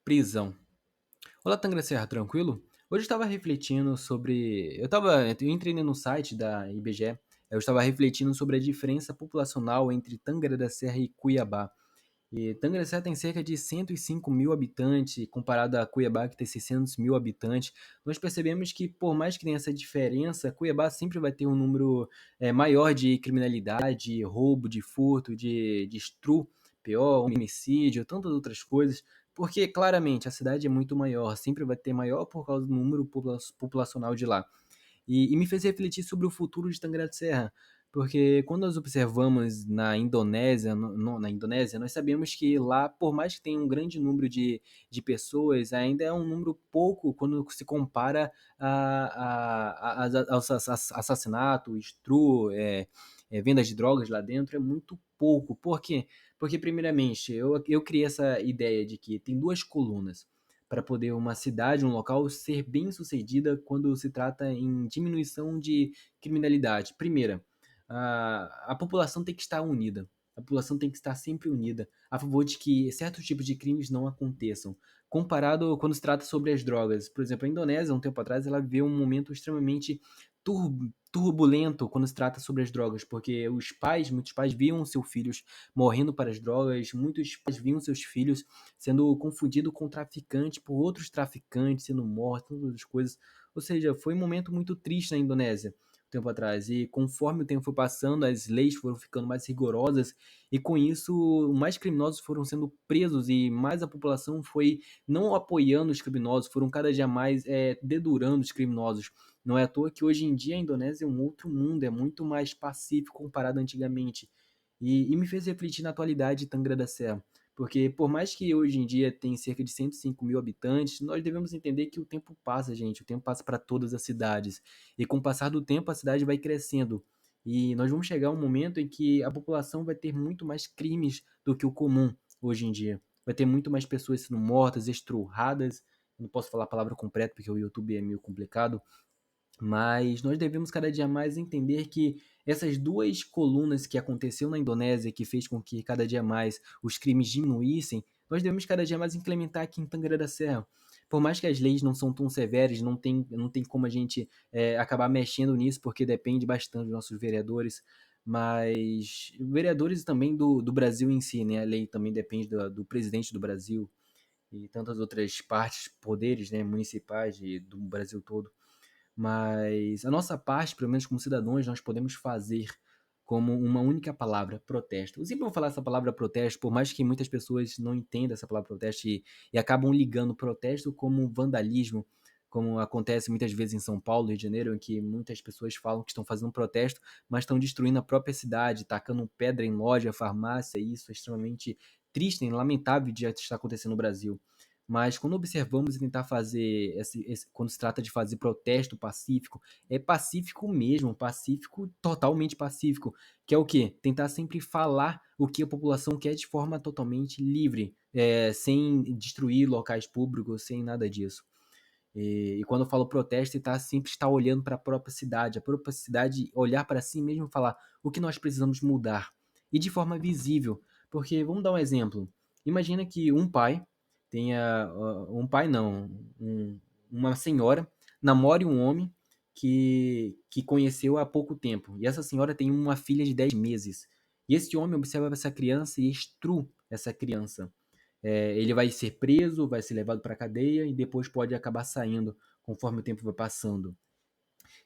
Prisão. Olá, Tangra Serra, tranquilo? Hoje eu estava refletindo sobre. Eu entrei no site da IBGE, eu estava refletindo sobre a diferença populacional entre Tangra da Serra e Cuiabá. E Tangra da Serra tem cerca de 105 mil habitantes, comparado a Cuiabá, que tem 600 mil habitantes. Nós percebemos que, por mais que tenha essa diferença, Cuiabá sempre vai ter um número maior de criminalidade, roubo, de furto, de estupro, PO, homicídio, tantas outras coisas. Porque, claramente, a cidade é muito maior, sempre vai ter maior por causa do número populacional de lá. E me fez refletir sobre o futuro de Tangra da Serra, porque quando nós observamos na Indonésia, na Indonésia, nós sabemos que lá, por mais que tenha um grande número de pessoas, ainda é um número pouco quando se compara aos assassinatos, estupro, vendas de drogas lá dentro, é muito pouco. Por quê? Porque, primeiramente, eu criei essa ideia de que tem duas colunas para poder uma cidade, um local ser bem sucedida quando se trata em diminuição de criminalidade. Primeira, a população tem que estar unida. A população tem que estar sempre unida a favor de que certos tipos de crimes não aconteçam. Comparado quando se trata sobre as drogas. Por exemplo, a Indonésia, um tempo atrás, ela viveu um momento extremamente turbulento quando se trata sobre as drogas, porque muitos pais viam seus filhos morrendo para as drogas, muitos pais viam seus filhos sendo confundido com traficante por outros traficantes, sendo morto, todas as coisas. Ou seja, foi um momento muito triste na Indonésia, um tempo atrás. E conforme o tempo foi passando, as leis foram ficando mais rigorosas, e com isso, mais criminosos foram sendo presos e mais a população foi não apoiando os criminosos, foram cada dia mais dedurando os criminosos. Não é à toa que hoje em dia a Indonésia é um outro mundo, é muito mais pacífico comparado antigamente. E me fez refletir na atualidade de Tangra da Serra. Porque por mais que hoje em dia tem cerca de 105 mil habitantes, nós devemos entender que o tempo passa, gente. O tempo passa para todas as cidades. E com o passar do tempo, a cidade vai crescendo. E nós vamos chegar a um momento em que a população vai ter muito mais crimes do que o comum hoje em dia. Vai ter muito mais pessoas sendo mortas, estrurradas. Eu não posso falar a palavra completa porque o YouTube é meio complicado, mas nós devemos cada dia mais entender que essas duas colunas que aconteceu na Indonésia, que fez com que cada dia mais os crimes diminuíssem, nós devemos cada dia mais implementar aqui em Tangra da Serra. Por mais que as leis não são tão severas, não tem como a gente acabar mexendo nisso, porque depende bastante dos nossos vereadores, mas vereadores também do Brasil em si, né? A lei também depende do presidente do Brasil e tantas outras partes, poderes, né, municipais do Brasil todo. Mas a nossa parte, pelo menos como cidadãos, nós podemos fazer como uma única palavra, protesto. Eu sempre vou falar essa palavra protesto, por mais que muitas pessoas não entendam essa palavra protesto e acabam ligando protesto como vandalismo, como acontece muitas vezes em São Paulo, Rio de Janeiro, em que muitas pessoas falam que estão fazendo um protesto, mas estão destruindo a própria cidade, tacando pedra em loja, farmácia, e isso é extremamente triste e lamentável de estar acontecendo no Brasil. Mas quando observamos e tentar fazer, quando se trata de fazer protesto pacífico, é pacífico mesmo, pacífico, totalmente pacífico, que é o quê? Tentar sempre falar o que a população quer de forma totalmente livre, sem destruir locais públicos, sem nada disso. E quando eu falo protesto, sempre estar olhando para a própria cidade olhar para si mesmo e falar o que nós precisamos mudar. E de forma visível, porque vamos dar um exemplo. Imagina que um pai tenha, um pai não, uma senhora namore um homem que conheceu há pouco tempo. E essa senhora tem uma filha de 10 meses. E esse homem observa essa criança e extrui essa criança. Ele vai ser preso, vai ser levado para a cadeia e depois pode acabar saindo conforme o tempo vai passando.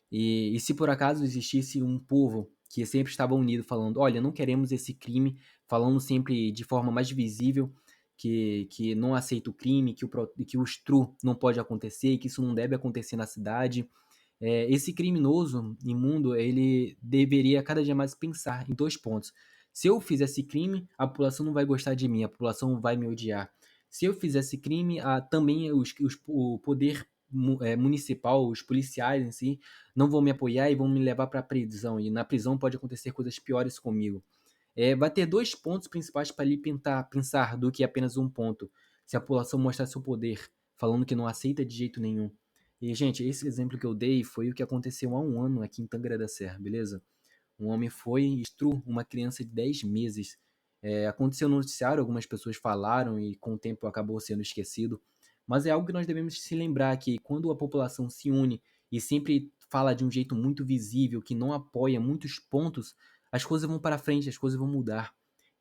E se por acaso existisse um povo que sempre estava unido, falando: olha, não queremos esse crime, falando sempre de forma mais visível que não aceita o crime, que o estupro não pode acontecer, que isso não deve acontecer na cidade. Esse criminoso imundo, ele deveria cada dia mais pensar em dois pontos. Se eu fizer esse crime, a população não vai gostar de mim, a população vai me odiar. Se eu fizer esse crime, também o poder municipal, os policiais em si, não vão me apoiar e vão me levar para a prisão. E na prisão pode acontecer coisas piores comigo. Vai ter dois pontos principais para ali pensar do que apenas um ponto. Se a população mostrar seu poder, falando que não aceita de jeito nenhum. E, gente, esse exemplo que eu dei foi o que aconteceu há um ano aqui em Tangra da Serra, beleza? Um homem foi e uma criança de 10 meses. Aconteceu no noticiário, algumas pessoas falaram e com o tempo acabou sendo esquecido, mas é algo que nós devemos se lembrar que quando a população se une e sempre fala de um jeito muito visível, que não apoia muitos pontos, as coisas vão para frente, as coisas vão mudar.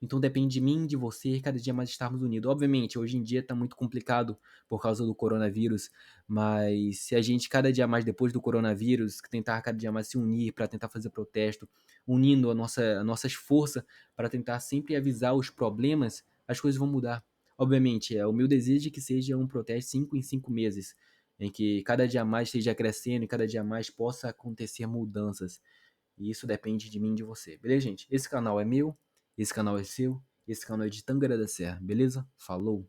Então depende de mim, de você, cada dia mais estarmos unidos. Obviamente, hoje em dia está muito complicado por causa do coronavírus, mas se a gente cada dia mais depois do coronavírus tentar cada dia mais se unir para tentar fazer protesto, unindo as nossas forças para tentar sempre avisar os problemas, as coisas vão mudar. Obviamente, o meu desejo é que seja um protesto 5 em 5 meses, em que cada dia mais esteja crescendo e cada dia mais possa acontecer mudanças. E isso depende de mim e de você. Beleza, gente? Esse canal é meu, esse canal é seu, esse canal é de Tangará da Serra, beleza? Falou!